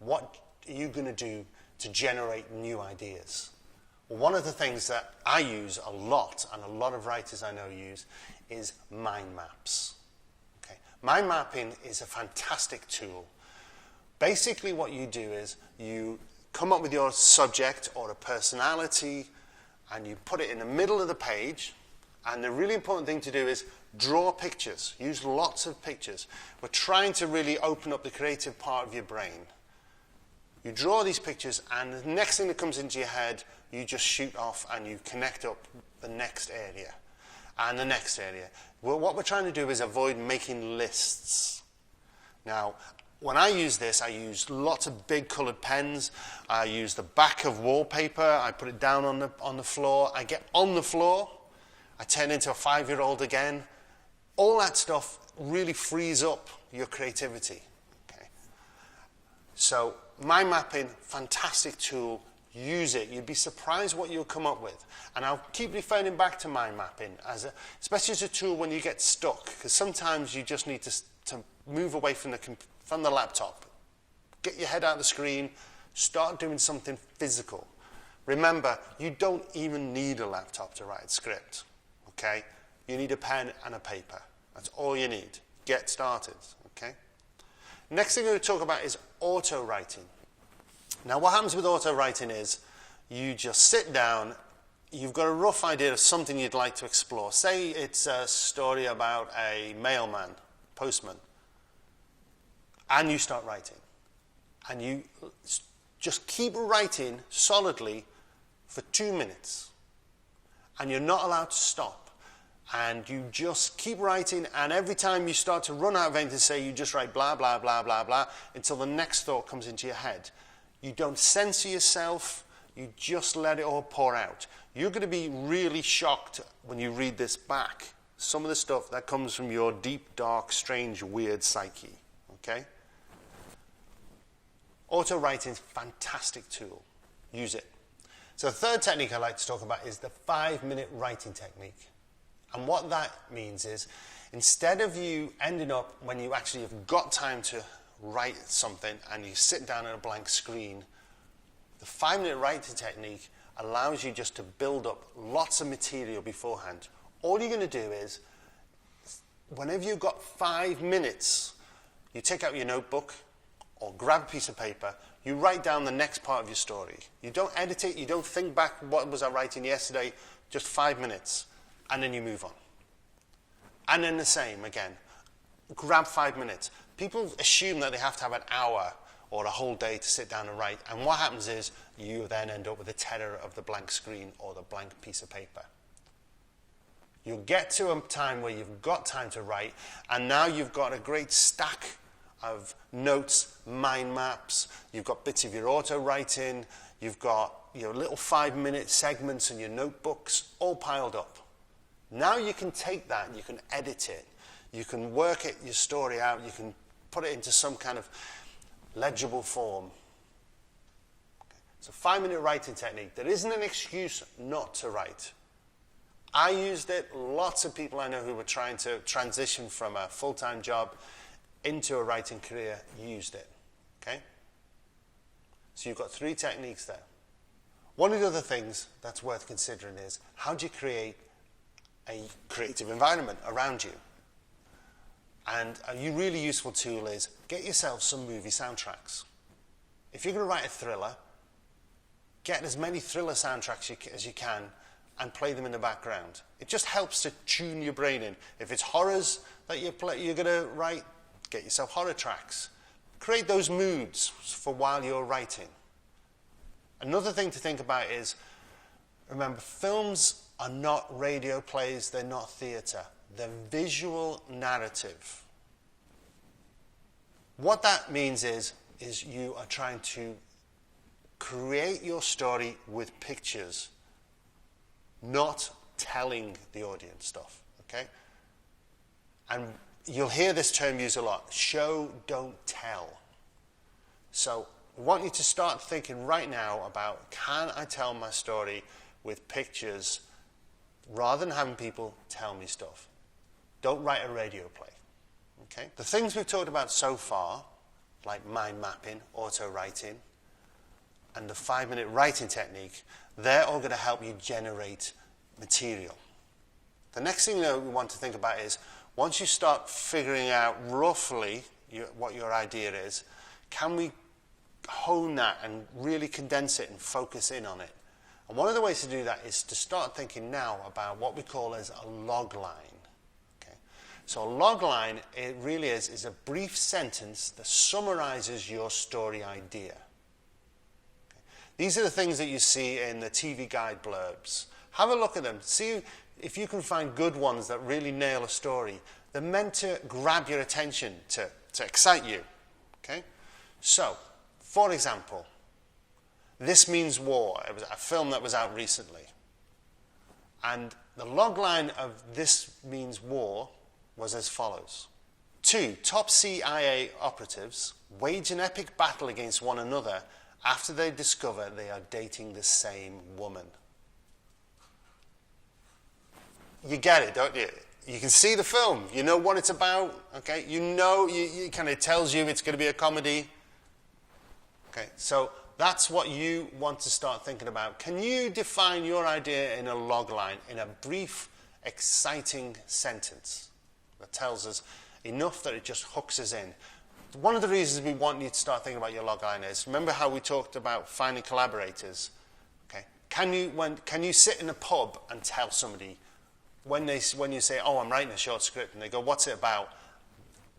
What are you going to do to generate new ideas? Well, one of the things that I use a lot, and a lot of writers I know use, is mind maps. Okay? Mind mapping is a fantastic tool. Basically what you do is you come up with your subject or a personality, and you put it in the middle of the page, and the really important thing to do is draw pictures. Use lots of pictures. We're trying to really open up the creative part of your brain. You draw these pictures, and the next thing that comes into your head, you just shoot off and you connect up the next area and the next area. Well, what we're trying to do is avoid making lists. Now, when I use this, I use lots of big coloured pens. I use the back of wallpaper. I put it down on the floor. I get on the floor. I turn into a 5-year-old again. All that stuff really frees up your creativity. Okay? So, mind mapping, fantastic tool. Use it. You'd be surprised what you'll come up with. And I'll keep referring back to mind mapping, especially as a tool when you get stuck, because sometimes you just need to move away from the laptop. Get your head out of the screen. Start doing something physical. Remember, you don't even need a laptop to write a script. Okay? You need a pen and a paper. That's all you need. Get started. Okay? Next thing we're going to talk about is auto-writing. Now, what happens with auto-writing is you just sit down, you've got a rough idea of something you'd like to explore. Say it's a story about a mailman, postman, and you start writing. And you just keep writing solidly for 2 minutes. And you're not allowed to stop. And you just keep writing, and every time you start to run out of anything to say, you just write blah, blah, blah, blah, blah, until the next thought comes into your head. You don't censor yourself, you just let it all pour out. You're going to be really shocked when you read this back. Some of the stuff that comes from your deep, dark, strange, weird psyche. Okay? Auto-writing is a fantastic tool. Use it. So the third technique I like to talk about is the 5-minute writing technique. And what that means is, instead of you ending up when you actually have got time to write something and you sit down at a blank screen, the 5-minute writing technique allows you just to build up lots of material beforehand. All you're going to do is, whenever you've got 5 minutes, you take out your notebook or grab a piece of paper, you write down the next part of your story. You don't edit it, you don't think back, what was I writing yesterday, just 5 minutes, and then you move on. And then the same again. Grab 5 minutes. People assume that they have to have an hour or a whole day to sit down and write, and what happens is you then end up with the terror of the blank screen or the blank piece of paper. You'll get to a time where you've got time to write, and now you've got a great stack of notes, mind maps, you've got bits of your auto-writing, you've got your little 5-minute segments in your notebooks all piled up. Now you can take that and you can edit it. You can work your story out. You can put it into some kind of legible form. It's a 5-minute writing technique. There isn't an excuse not to write. I used it. Lots of people I know who were trying to transition from a full-time job into a writing career used it. Okay? So you've got 3 techniques there. One of the other things that's worth considering is, how do you create a creative environment around you? And a really useful tool is, get yourself some movie soundtracks. If you're going to write a thriller, get as many thriller soundtracks as you can and play them in the background. It just helps to tune your brain in. If it's horrors that you're going to write, get yourself horror tracks. Create those moods for while you're writing. Another thing to think about is, remember, films are not radio plays, they're not theatre. They're visual narrative. What that means is you are trying to create your story with pictures, not telling the audience stuff, okay? And you'll hear this term used a lot, show, don't tell. So I want you to start thinking right now about, can I tell my story with pictures rather than having people tell me stuff? Don't write a radio play. Okay? The things we've talked about so far like mind mapping, auto writing, and the 5-minute writing technique, they're all going to help you generate material. The next thing that we want to think about is, once you start figuring out roughly what your idea is, can we hone that and really condense it and focus in on it? And one of the ways to do that is to start thinking now about what we call as a log line. Okay? So a log line, it really is a brief sentence that summarizes your story idea. Okay? These are the things that you see in the TV guide blurbs. Have a look at them. See if you can find good ones that really nail a story. They're meant to grab your attention, to excite you. Okay? So, for example, This Means War. It was a film that was out recently. And the logline of This Means War was as follows. 2 top CIA operatives wage an epic battle against one another after they discover they are dating the same woman. You get it, don't you? You can see the film. You know what it's about, okay? You know, it kind of tells you it's going to be a comedy. Okay, so that's what you want to start thinking about. Can you define your idea in a log line, in a brief, exciting sentence that tells us enough that it just hooks us in? One of the reasons we want you to start thinking about your log line is, remember how we talked about finding collaborators? Okay, can you sit in a pub and tell somebody, when you say, oh, I'm writing a short script, and they go, what's it about?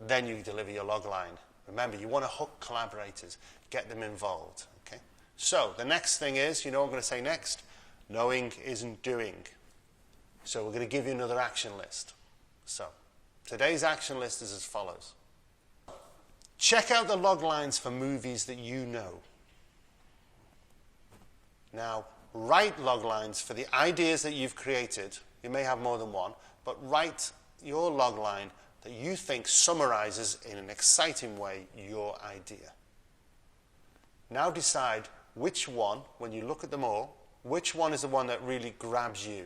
Then you deliver your log line. Remember, you want to hook collaborators, get them involved. Okay? So the next thing is, you know what I'm going to say next? Knowing isn't doing. So we're going to give you another action list. So today's action list is as follows. Check out the log lines for movies that you know. Now, write log lines for the ideas that you've created. You may have more than one, but write your log line that you think summarizes in an exciting way your idea. Now decide which one, when you look at them all, which one is the one that really grabs you,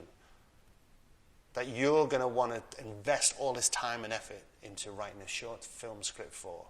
that you're going to want to invest all this time and effort into writing a short film script for.